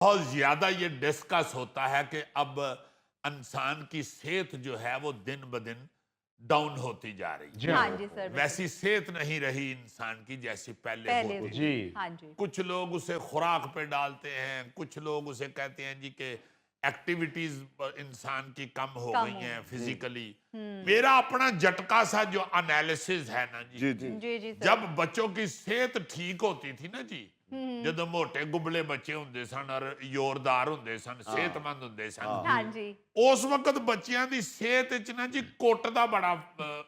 بہت زیادہ یہ ڈسکس ہوتا ہے کہ اب انسان کی صحت جو ہے وہ دن بدن ڈاؤن ہوتی جا رہی ہے. ہاں جی سر ویسی صحت نہیں رہی انسان کی جیسی پہلے ہوتی جی تھی. ہاں جی کچھ لوگ اسے خوراک پہ ڈالتے ہیں, کچھ لوگ اسے کہتے ہیں جی کہ ایکٹیویٹیز انسان کی کم ہو گئی ہیں فزیکلی. میرا اپنا جٹکا سا جو انالیسز ہے نا جی, جی سر جب بچوں کی صحت ٹھیک ہوتی تھی نا جی, جدو موٹے گبلے بچے ہوندے سن اور یوردار ہوندے سن, صحت مند ہوندے سن, ہاں جی اس وقت بچیاں دی صحت وچ نا جی کٹ دا بڑا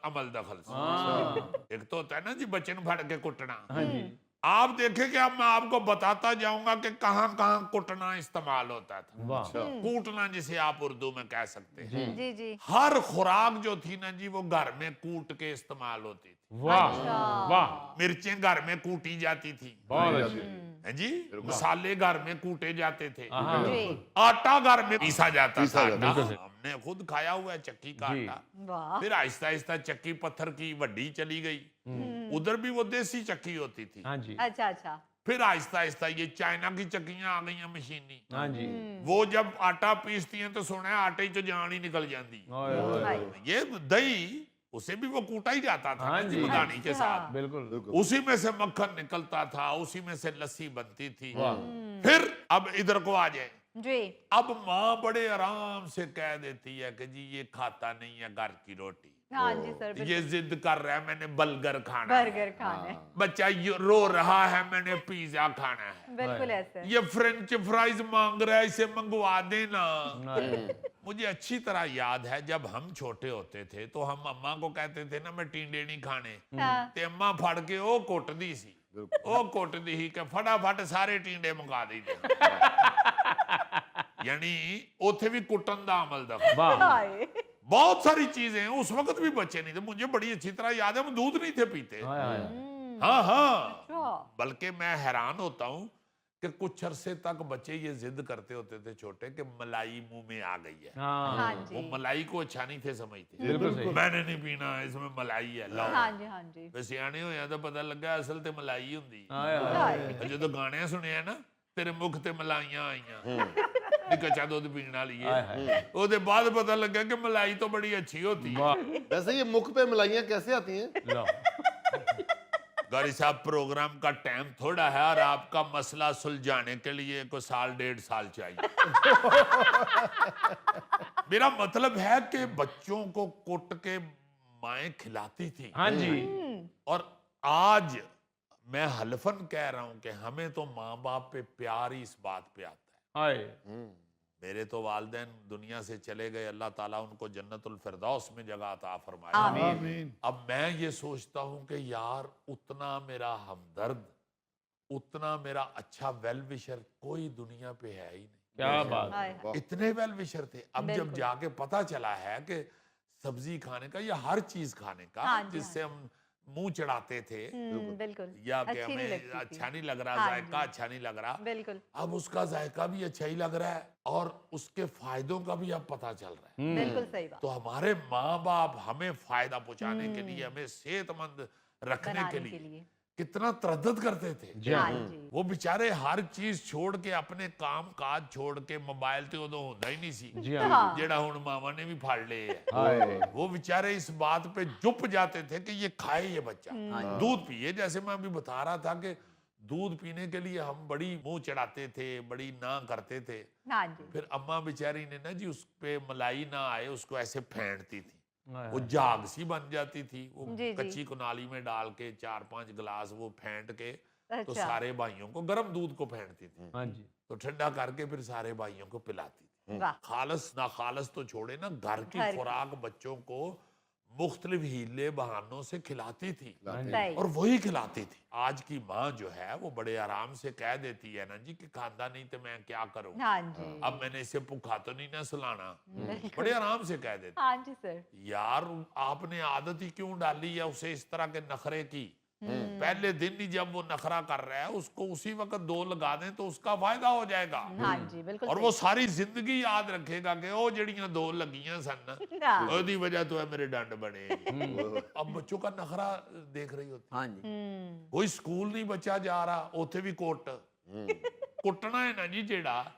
عمل دخل سی. ایک تو ہوتا ہے نا جی بچے نو پھڑ کے کٹنا. آپ دیکھیں کہ اب میں آپ کو بتاتا جاؤں گا کہ کہاں کہاں کٹنا استعمال ہوتا تھا. کوٹنا جسے آپ اردو میں کہہ سکتے ہیں. جی جی ہر خوراک جو تھی نا جی وہ گھر میں کوٹ کے استعمال ہوتی تھی. مرچیں گھر میں کوٹی جاتی تھی جی, مسالے گھر میں کوٹے جاتے تھے, آٹا گھر میں پیسا جاتا تھا. ہم نے خود کھایا ہوا ہے چکی کا آٹا. پھر آہستہ آہستہ چکی پتھر کی وڈی چلی گئی, ادھر بھی وہ دیسی چکی ہوتی تھی. اچھا اچھا پھر آہستہ آہستہ یہ چائنا کی چکیاں آ گئی ہیں مشینی. وہ جب آٹا پیستی ہیں تو سونا ہے آٹے چ جان ہی نکل جاندی. یہ دہی اسے بھی وہ کوٹا ہی جاتا تھا مدانی کے ساتھ, اسی میں سے مکھن نکلتا تھا, اسی میں سے لسی بنتی تھی. پھر اب ادھر کو آ جائیں, جی اب ماں بڑے آرام سے کہہ دیتی ہے کہ جی یہ کھاتا نہیں ہے گھر کی روٹی, ہاں جی سر یہ ضد کر رہا ہے میں نے برگر کھانا ہے, برگر کھانا بچہ رو رہا ہے میں نے پیزا کھانا ہے, بالکل ایسے یہ فرینچ فرائز مانگ رہا ہے اسے منگوا دینا. مجھے اچھی طرح یاد ہے جب ہم چھوٹے ہوتے تھے تو ہم اماں کو کہتے تھے نا میں ٹینڈے نہیں کھانے, تے اماں پھڑ کے او کوٹ دی سی, او کوٹ دی ہی کہ فٹافٹ سارے ٹینڈے منگا دی دے. یعنی اوتھے بھی کٹن دا عمل دا. بہت ساری چیزیں ہیں, اس وقت بھی بچے نہیں تھے. مجھے بڑی اچھی طرح یاد ہے ہم دودھ نہیں تھے پیتے. ہاں بلکہ میں حیران ہوتا ہوں کہ کچھ عرصے تک بچے یہ ضد کرتے ہوتے تھے چھوٹے کہ ملائی منہ میں آ گئی ہے. وہ ملائی کو اچھا نہیں تھے سمجھتے, میں نے نہیں پینا اس میں ملائی ہے. لاؤ سیانے ہویا تو پتہ لگا اصل تے ملائی ہوندی. جدو گانے سنے نا تیرے مکھ تے ملائیاں آئیاں کچا دودھ پینا لیے, وہ دے بعد پتہ لگا کہ ملائی تو بڑی اچھی ہوتی ہے. ویسے یہ مکھ پہ ملائیاں کیسے آتی ہیں؟ گوری صاحب پروگرام کا ٹائم تھوڑا ہے اور آپ کا مسئلہ سلجھانے کے لیے کوئی سال 1.5 سال چاہیے. میرا مطلب ہے کہ بچوں کو کٹ کے مائیں کھلاتی تھی. اور آج میں حلفاً کہہ رہا ہوں کہ ہمیں تو ماں باپ پہ پیار ہی اس بات پہ آتا ہے. میرے تو والدین دنیا سے چلے گئے, اللہ تعالیٰ ان کو جنت الفردوس میں جگہ عطا فرمائے. اب میں یہ سوچتا ہوں کہ یار اتنا میرا ہمدرد, اتنا میرا اچھا ویل وشر کوئی دنیا پہ ہے ہی نہیں. کیا بات, اتنے ویل وشر تھے. اب جب جا کے پتا چلا ہے کہ سبزی کھانے کا یا ہر چیز کھانے کا جس سے ہم منہ چڑھاتے تھے یا کہ ہمیں اچھا نہیں لگ رہا, ذائقہ اچھا نہیں لگ رہا, اب اس کا ذائقہ بھی اچھا ہی لگ رہا ہے اور اس کے فائدوں کا بھی اب پتا چل رہا ہے. تو ہمارے ماں باپ ہمیں فائدہ پہنچانے کے لیے, ہمیں صحت مند رکھنے کے لیے کتنا تردد کرتے تھے. وہ بیچارے ہر چیز چھوڑ کے اپنے کام کاج چھوڑ کے, موبائل تے ادو ہوندا ہی نہیں سی جیڑا ہن ماما نے بھی پھڑ لے ہے, وہ بیچارے اس بات پہ جپ جاتے تھے کہ یہ کھائے یہ بچہ, دودھ پیے. جیسے میں ابھی بتا رہا تھا کہ دودھ پینے کے لیے ہم بڑی منہ چڑھاتے تھے, بڑی نہ کرتے تھے. پھر اماں بیچاری نے نا جی اس پہ ملائی نہ آئے اس کو ایسے پھینٹتی تھی, وہ جاگ سی بن جاتی تھی, وہ کچی کنالی میں ڈال کے 4-5 گلاس وہ پھینٹ کے تو سارے بھائیوں کو, گرم دودھ کو پھینٹتی تھی تو ٹھنڈا کر کے پھر سارے بھائیوں کو پلاتی تھی. خالص نہ خالص تو چھوڑے نا, گھر کی خوراک بچوں کو مختلف ہیلے بہانوں سے کھلاتی تھی اور وہی کھلاتی تھی. آج کی ماں جو ہے وہ بڑے آرام سے کہہ دیتی ہے نا جی کہ کھاتا نہیں تو میں کیا کروں, اب میں نے اسے بھوکا تو نہیں نہ سلانا, بڑے آرام سے کہہ دیتی. یار آپ نے عادت ہی کیوں ڈالی ہے اسے اس طرح کے نخرے کی؟ پہلے دن ہی جب وہ نخرہ کر رہا ہے اس کو اسی وقت 2 لگا دیں تو اس کا فائدہ ہو جائے گا, اور وہ ساری زندگی یاد رکھے گا کہ او جڑیاں 2 لگیاں سن او دی وجہ تو ہے میرے ڈنڈ بنے. اب بچوں کا نخرہ دیکھ رہی ہوتی, کوئی سکول نہیں بچہ جا رہا اوتھے بھی کوٹ, ਕੁੱਟਣਾ ਹੈ ਨਾ ਜੀ ਜਿਹੜਾ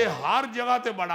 ਇਹ ਹਰ ਜਗ੍ਹਾ ਤੇ ਬੜਾ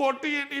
ਕੋਟੀ ਇੰਨੀ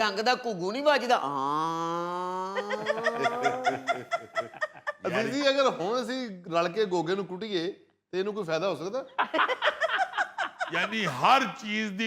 ਜੰਗ ਦਾ ਘੁੱਗੂ ਨਹੀਂ ਵੱਜਦਾ ਅਜ਼ੀਜ਼ ਜੀ ਅਗਰ ਹੁਣ ਅਸੀਂ ਰਲ ਕੇ ਗੋਗੇ ਨੂੰ ਕੁੱਟੀਏ ਤੇ ਇਹਨੂੰ ਕੋਈ ਫਾਇਦਾ ਹੋ ਸਕਦਾ ਯਾਨੀ ਹਰ ਚੀਜ਼ ਦੀ